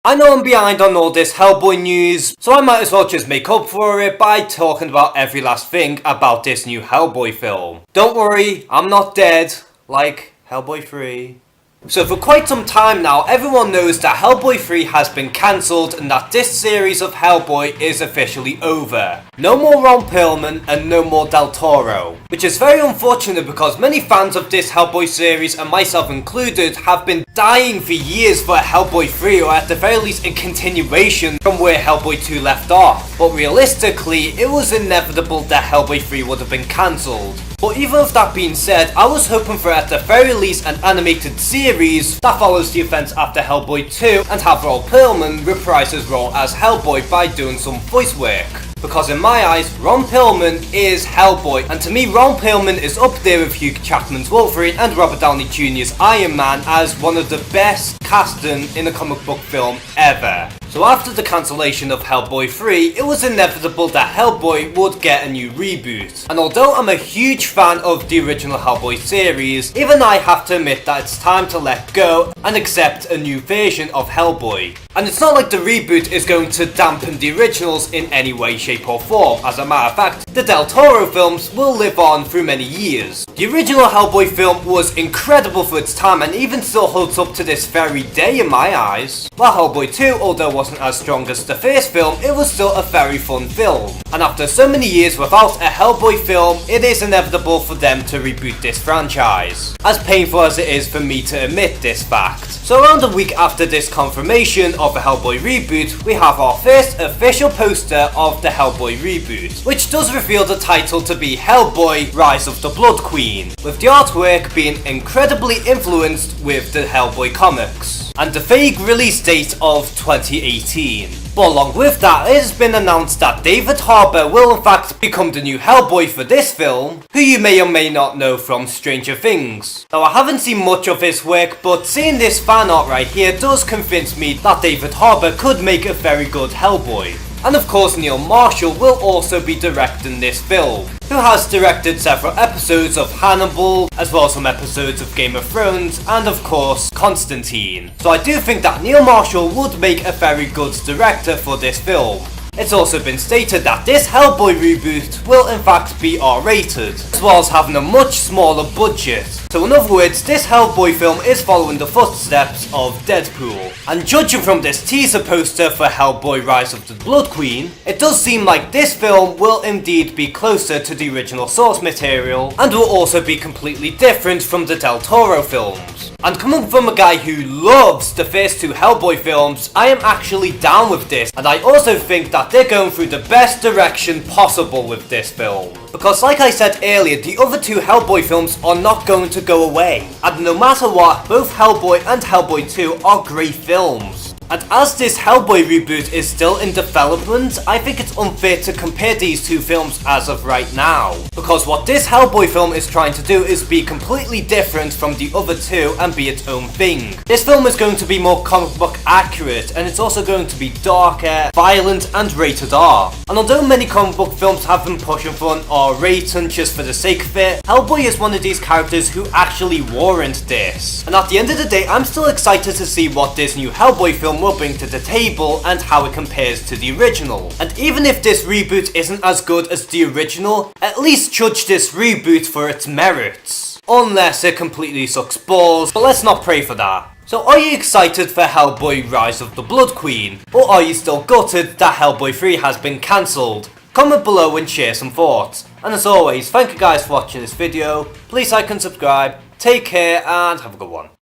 I know I'm behind on all this Hellboy news, so I might as well just make up for it by talking about every last thing about this new Hellboy film. Don't worry, I'm not dead, like Hellboy 3. So for quite some time now, everyone knows that Hellboy 3 has been cancelled and that this series of Hellboy is officially over. No more Ron Perlman and no more Del Toro. Which is very unfortunate because many fans of this Hellboy series, and myself included, have been dying for years for a Hellboy 3, or at the very least a continuation from where Hellboy 2 left off. But realistically, it was inevitable that Hellboy 3 would have been cancelled. But even with that being said, I was hoping for at the very least an animated series that follows the events after Hellboy 2 and have Ron Perlman reprise his role as Hellboy by doing some voice work. Because in my eyes, Ron Perlman is Hellboy, and to me Ron Perlman is up there with Hugh Jackman's Wolverine and Robert Downey Jr.'s Iron Man as one of the best casting in a comic book film ever. So after the cancellation of Hellboy 3, it was inevitable that Hellboy would get a new reboot. And although I'm a huge fan of the original Hellboy series, even I have to admit that it's time to let go and accept a new version of Hellboy. And it's not like the reboot is going to dampen the originals in any way, shape or form. As a matter of fact, the Del Toro films will live on through many years. The original Hellboy film was incredible for its time and even still holds up to this very day in my eyes. While Hellboy 2, although wasn't as strong as the first film, it was still a very fun film. And after so many years without a Hellboy film, it is inevitable for them to reboot this franchise. As painful as it is for me to admit this fact. So around a week after this confirmation of a Hellboy reboot, we have our first official poster of the Hellboy reboot, which does reveal the title to be Hellboy Rise of the Blood Queen, with the artwork being incredibly influenced with the Hellboy comics, and the vague release date of 2018. But along with that, it has been announced that David Harbour will in fact become the new Hellboy for this film, who you may or may not know from Stranger Things. Now I haven't seen much of his work, but seeing this fan art right here does convince me that David Harbour could make a very good Hellboy. And of course Neil Marshall will also be directing this film, who has directed several episodes of Hannibal, as well as some episodes of Game of Thrones, and of course Constantine. So I do think that Neil Marshall would make a very good director for this film. It's also been stated that this Hellboy reboot will in fact be R-rated, as well as having a much smaller budget. So in other words, this Hellboy film is following the footsteps of Deadpool. And judging from this teaser poster for Hellboy Rise of the Blood Queen, it does seem like this film will indeed be closer to the original source material, and will also be completely different from the Del Toro films. And coming from a guy who loves the first two Hellboy films, I am actually down with this, and I also think that they're going through the best direction possible with this film. Because like I said earlier, the other two Hellboy films are not going to go away. And no matter what, both Hellboy and Hellboy 2 are great films. And as this Hellboy reboot is still in development, I think it's unfair to compare these two films as of right now. Because what this Hellboy film is trying to do is be completely different from the other two and be its own thing. This film is going to be more comic book accurate, and it's also going to be darker, violent and rated R. And although many comic book films have been pushing for an R rating just for the sake of it, Hellboy is one of these characters who actually warrant this. And at the end of the day, I'm still excited to see what this new Hellboy film will bring to the table and how it compares to the original. And even if this reboot isn't as good as the original, at least judge this reboot for its merits. Unless it completely sucks balls, but let's not pray for that. So are you excited for Hellboy Rise of the Blood Queen? Or are you still gutted that Hellboy 3 has been cancelled? Comment below and share some thoughts. And as always, thank you guys for watching this video. Please like and subscribe, take care and have a good one.